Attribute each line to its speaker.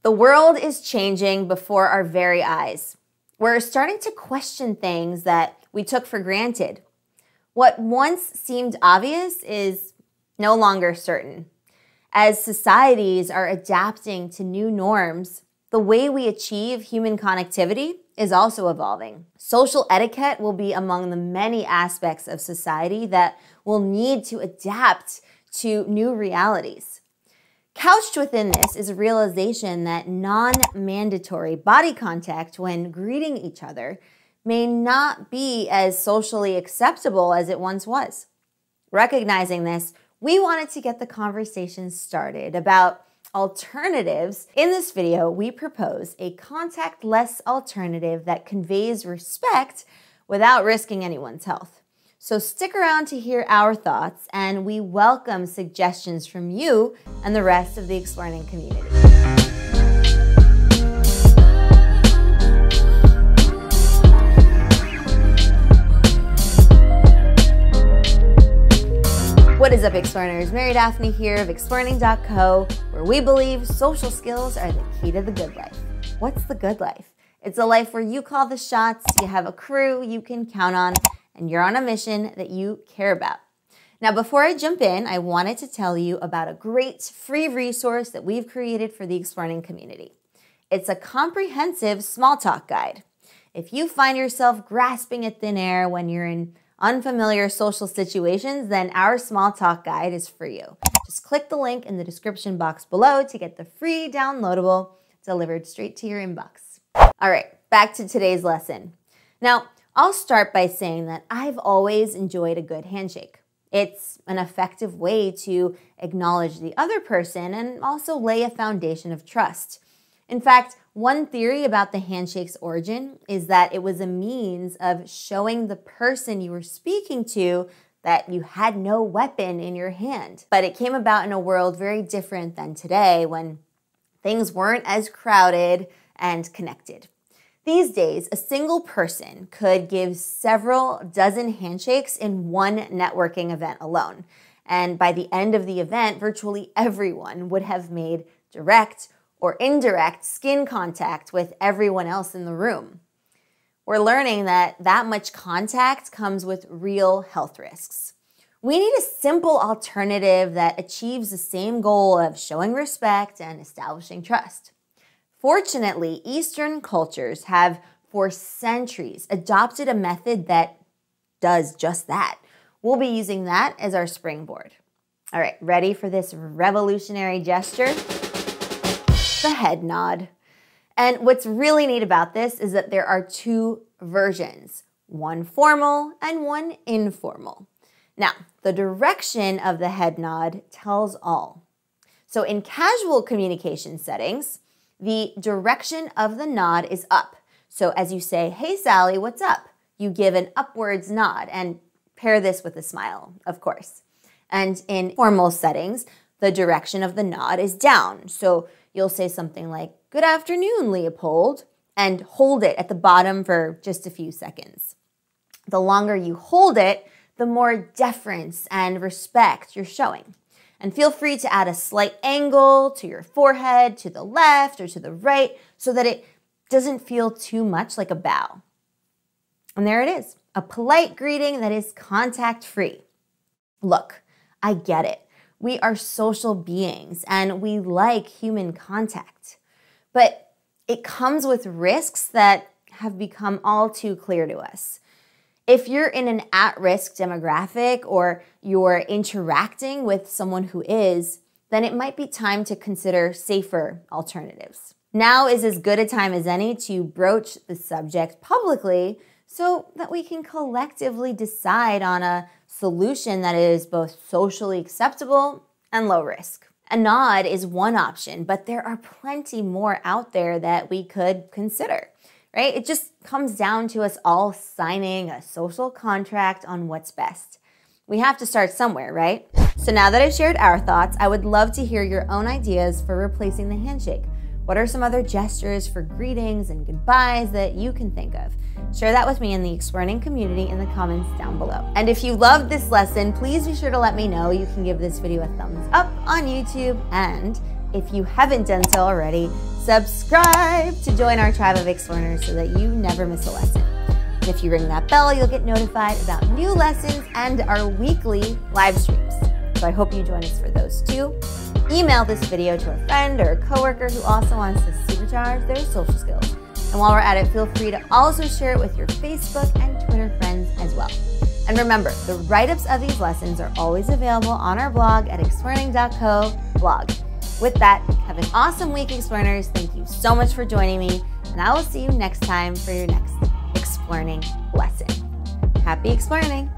Speaker 1: The world is changing before our very eyes. We're starting to question things that we took for granted. What once seemed obvious is no longer certain. As societies are adapting to new norms, the way we achieve human connectivity is also evolving. Social etiquette will be among the many aspects of society that will need to adapt to new realities. Couched within this is a realization that non-mandatory body contact when greeting each other may not be as socially acceptable as it once was. Recognizing this, we wanted to get the conversation started about alternatives. In this video, we propose a contactless alternative that conveys respect without risking anyone's health. So stick around to hear our thoughts, and we welcome suggestions from you and the rest of the Explearning community. What is up, Explearners? Mary Daphne here of Explearning.co, where we believe social skills are the key to the good life. What's the good life? It's a life where you call the shots, you have a crew you can count on, and you're on a mission that you care about. Now, before I jump in, I wanted to tell you about a great free resource that we've created for the Explearning community. It's a comprehensive small talk guide. If you find yourself grasping at thin air when you're in unfamiliar social situations, then our small talk guide is for you. Just click the link in the description box below to get the free downloadable delivered straight to your inbox. All right, back to today's lesson. Now, I'll start by saying that I've always enjoyed a good handshake. It's an effective way to acknowledge the other person and also lay a foundation of trust. In fact, one theory about the handshake's origin is that it was a means of showing the person you were speaking to that you had no weapon in your hand. But it came about in a world very different than today, when things weren't as crowded and connected. These days, a single person could give several dozen handshakes in one networking event alone. And by the end of the event, virtually everyone would have made direct or indirect skin contact with everyone else in the room. We're learning that much contact comes with real health risks. We need a simple alternative that achieves the same goal of showing respect and establishing trust. Fortunately, Eastern cultures have for centuries adopted a method that does just that. We'll be using that as our springboard. All right, ready for this revolutionary gesture? The head nod. And what's really neat about this is that there are two versions, one formal and one informal. Now, the direction of the head nod tells all. So in casual communication settings, the direction of the nod is up. So as you say, "Hey Sally, what's up?" you give an upwards nod, and pair this with a smile, of course. And in formal settings, the direction of the nod is down. So you'll say something like, "Good afternoon, Leopold," and hold it at the bottom for just a few seconds. The longer you hold it, the more deference and respect you're showing. And feel free to add a slight angle to your forehead, to the left or to the right, so that it doesn't feel too much like a bow. And there it is, a polite greeting that is contact-free. Look, I get it. We are social beings and we like human contact. But it comes with risks that have become all too clear to us. If you're in an at-risk demographic or you're interacting with someone who is, then it might be time to consider safer alternatives. Now is as good a time as any to broach the subject publicly so that we can collectively decide on a solution that is both socially acceptable and low risk. A nod is one option, but there are plenty more out there that we could consider. Right? It just comes down to us all signing a social contract on what's best. We have to start somewhere, right? So now that I've shared our thoughts, I would love to hear your own ideas for replacing the handshake. What are some other gestures for greetings and goodbyes that you can think of? Share that with me in the Explearning community in the comments down below. And if you loved this lesson, please be sure to let me know. You can give this video a thumbs up on YouTube, and if you haven't done so already, Subscribe to join our tribe of Explearners so that you never miss a lesson. And if you ring that bell, you'll get notified about new lessons and our weekly live streams. So I hope you join us for those too. Email this video to a friend or a coworker who also wants to supercharge their social skills. And while we're at it, feel free to also share it with your Facebook and Twitter friends as well. And remember, the write-ups of these lessons are always available on our blog at explearning.co/blog. With that, have an awesome week, Explearners. Thank you so much for joining me, and I will see you next time for your next Explearning lesson. Happy Explearning!